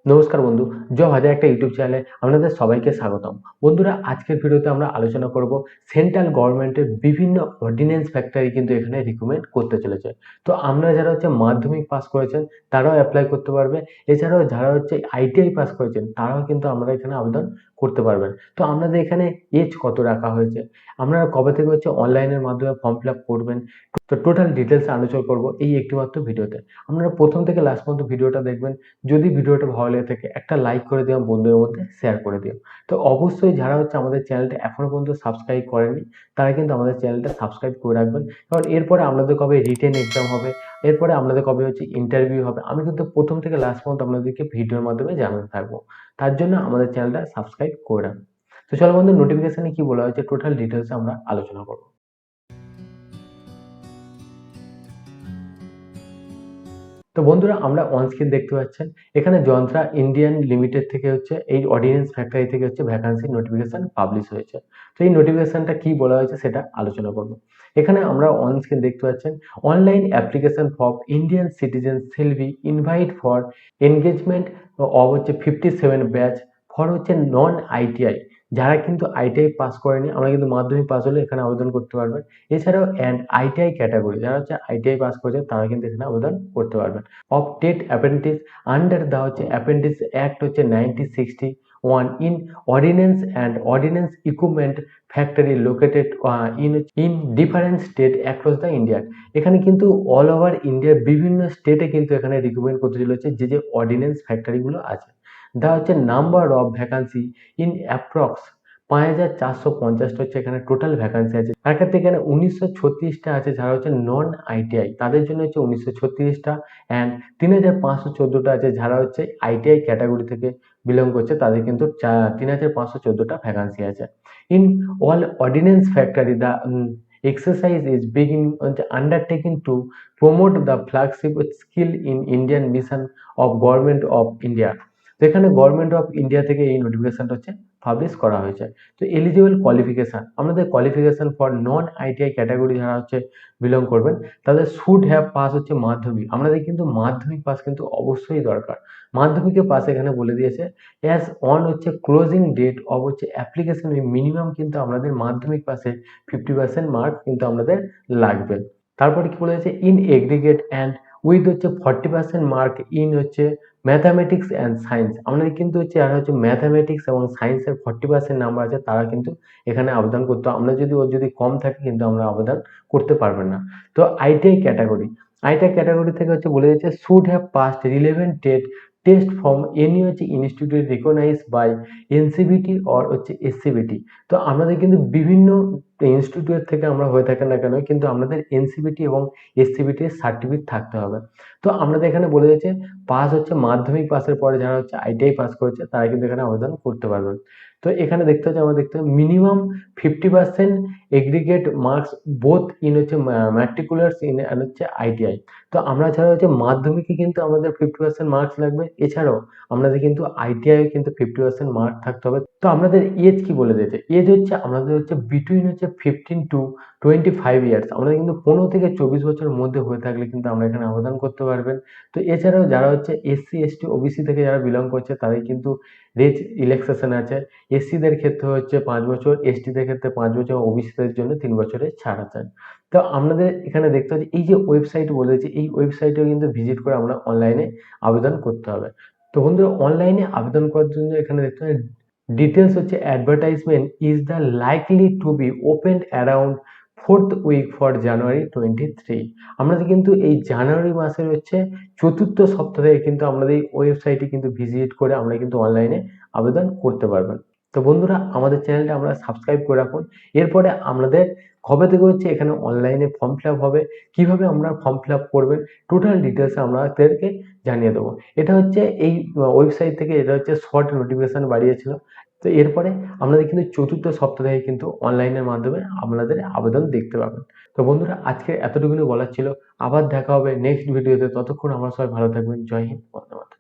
নমস্কার বন্ধু, জব হাজার একটা ইউটিউব চ্যানেলে আপনাদের সবাইকে স্বাগতম। বন্ধুরা, আজকের ভিডিওতে আমরা আলোচনা করব সেন্ট্রাল গভর্নমেন্টের বিভিন্ন অর্ডিন্যান্স ফ্যাক্টরি কিন্তু এখানে রিক্রুটমেন্ট করতে চলেছে। তো আমরা যারা মাধ্যমিক পাস করেছেন তারাও অ্যাপ্লাই করতে পারবে। এছাড়াও যারা আইটিআই পাস করেছেন তারাও কিন্তু আমরা এখানে আবেদন করতে পারবেন। তো আপনাদের এখানে এজ কত রাখা হয়েছে, আপনারা কবে থেকে অনলাইনের মাধ্যমে ফর্ম ফিল আপ করবেন, তো টোটাল ডিটেলস আলোচনা করব এই একটিমাত্র ভিডিওতে। আপনারা প্রথম থেকে লাস্ট পর্যন্ত ভিডিওটা দেখবেন। যদি ভিডিওটা ভালো লেগে থাকে একটা লাইক করে দিও, বন্ধুদের মধ্যে শেয়ার করে দিও। তো অবশ্যই যারা আমাদের চ্যানেলটা এখনো পর্যন্ত সাবস্ক্রাইব করেনি তারা কিন্তু আমাদের চ্যানেলটা সাবস্ক্রাইব করে রাখবেন। কারণ এরপরে আপনাদের কবে রিটেন এক্সাম হবে, এরপরে আপনাদের কবে ইন্টারভিউ হবে, আমি কিন্তু প্রথম থেকে লাস্ট পর্যন্ত আপনাদেরকে ভিডিওর মাধ্যমে জানাতে থাকবো। তার জন্য আমাদের চ্যানেলটা সাবস্ক্রাইব করে রাখবেন। তো চলো বন্ধু, নোটিফিকেশনে কি বলা হয়েছে টোটাল ডিটেলস আমরা আলোচনা করবো। তো বন্ধুরা, আমরা অন স্ক্রিন দেখতে পাচ্ছেন এখানে যন্ত্রা ইন্ডিয়ান লিমিটেড থেকে এই অর্ডিন্যান্স ফ্যাক্টরি থেকে ভ্যাকান্সি নোটিফিকেশন পাবলিশ হয়েছে। তো এই নোটিফিকেশনটা কি বলা হয়েছে সেটা আলোচনা করব। এখানে আমরা অন স্ক্রিন দেখতে পাচ্ছেন online application for Indian citizen shall be invite for engagement of 57 batch for non ITI. যারা কিন্তু আইটিআই পাস করেনি, আমরা কিন্তু মাধ্যমিক পাস হলে এখানে আবেদন করতে পারবেন। এছাড়াও অ্যান্ড আইটিআই ক্যাটাগরি যারা আইটিআই পাস করেছে তারা কিন্তু এখানে আবেদন করতে পারবেন। of state apprentice under the apprentice act 1961 in ordinance and ordinance equipment factory located in different state across the India। এখানে কিন্তু অল ওভার ইন্ডিয়ার বিভিন্ন স্টেটে কিন্তু এখানে রিক্রুটমেন্ট করতে চলেছে যে অর্ডিন্যান্স ফ্যাক্টরি গুলো আছে। The number of vacancy in approx 5450টা এখানে টোটাল ভ্যাকান্সি আছে। তার ক্ষেত্রে এখানে 1936টা আছে যারা নন আইটিআই, তাদের জন্য 1936টা, অ্যান্ড 3514টা আছে যারা আইটিআই ক্যাটাগরি থেকে বিলং করছে, তাদের কিন্তু 3514টা ভ্যাকান্সি আছে। In all ordinance factory the exercise is being undertaken to promote the flagship skill in Indian mission of Government of India। তো এখানে গভর্নমেন্ট অফ ইন্ডিয়া থেকে এই নোটিফিকেশনটা পাবলিশ করা হয়েছে। তো এলিজিবল কোয়ালিফিকেশন, আমাদের qualification for non ITI category যারা বিলং করবেন তাদের শুড হ্যাভ পাস মাধ্যমিক। আমাদের কিন্তু মাধ্যমিক পাস কিন্তু অবশ্যই দরকার। মাধ্যমিকের পাস এখানে বলে দিয়েছে as on closing date of application minimum কিন্তু আমাদের মাধ্যমিক পাসে 50% মার্ক কিন্তু আমাদের লাগবে। তারপরে কি বলেছে in aggregate and with 40% mark in mathematics and science. আমাদের কিন্তু যারা ম্যাথামেটিক্স এবং সায়েন্সের 40% নাম্বার আছে তারা কিন্তু এখানে আবেদন করতে, আমরা যদি ওর যদি কম থাকে কিন্তু আমরা আবেদন করতে পারবেন না। তো আইটিআই ক্যাটাগরি থেকে বলে দিচ্ছে should have passed relevant test from any institute recognise by NCVT or SCVT. তো আমাদের কিন্তু বিভিন্ন ইনস্টিটিউট থেকে আমরা হয়ে থাকেন না কেন কিন্তু আমাদের এনসিবিটি এবং এসসিবিটি সার্টিফিকেট থাকতে হবে। তো আমাদের এখানে বলে দিয়েছে পাস মাধ্যমিক পাসের পরে যারা আইটিআই পাস করেছে তারা কিন্তু এখানে আবেদন করতে পারবেন। তো এখানে দেখতে আমরা দেখতে minimum 50% aggregate marks both in matriculars in ITI. তো আমরা ছাড়া মাধ্যমিকে কিন্তু আমাদের 50% মার্কস লাগবে, এছাড়াও আমাদের কিন্তু আইটিআই কিন্তু 50% মার্ক থাকতে হবে। তো আমাদের এজ কি বলে দিয়েছে, এজ আমাদের বিটুইন 15 টু 25 ইয়ার্স। আমাদের কিন্তু 15 থেকে 24 বছরের মধ্যে হয়ে থাকলে কিন্তু আমরা এখানে আবেদন করতে পারবেন। তো এছাড়াও যারা এসসি এসটি ওবিসি থেকে যারা বিলং করছে তাদের কিন্তু রেজ রিল্যাক্সেশন আছে। এসসিদের ক্ষেত্রে 5 বছর, এসটিদের ক্ষেত্রে 5 বছর, ওবিসিদের জন্য 3 বছরের ছাড় আছে। তো আপনাদের এখানে দেখতে হচ্ছে এই যে ওয়েবসাইট বলেছে এই ওয়েবসাইটেও কিন্তু ভিজিট করে আমরা অনলাইনে আবেদন করতে হবে। তো বন্ধুরা, অনলাইনে আবেদন করার জন্য এখানে দেখতে হবে details advertisement is the likely to be open around 4th week for January 23। আমাদের কিন্তু এই জানুয়ারি মাসের 4th সপ্তাহ থেকে কিন্তু আমাদের এই ওয়েবসাইটে কিন্তু ভিজিট করে আমরা কিন্তু অনলাইনে আবেদন করতে পারবেন। তো বন্ধুরা, আমাদের চ্যানেলটা আমরা সাবস্ক্রাইব করে রাখুন। এরপরে আমাদের কবে থেকে এখানে অনলাইনে ফর্ম ফিল আপ হবে, কিভাবে আমরা ফর্ম ফিল আপ করবেন, টোটাল ডিটেলস আমাদেরকে জানিয়ে দেবো। এটা এই ওয়েবসাইট থেকে এটা শর্ট নোটিফিকেশন বাড়িয়েছিল। তো এরপরে আপনাদের কিন্তু 4th সপ্তাহ থেকে কিন্তু অনলাইনের মাধ্যমে আপনাদের আবেদন দেখতে পাবেন। তো বন্ধুরা, আজকে এতটুকুনি বলার ছিল। আবার দেখা হবে নেক্সট ভিডিওতে। ততক্ষণ আমরা সবাই ভালো থাকবেন। জয় হিন্দ, বন্দে মাতরম।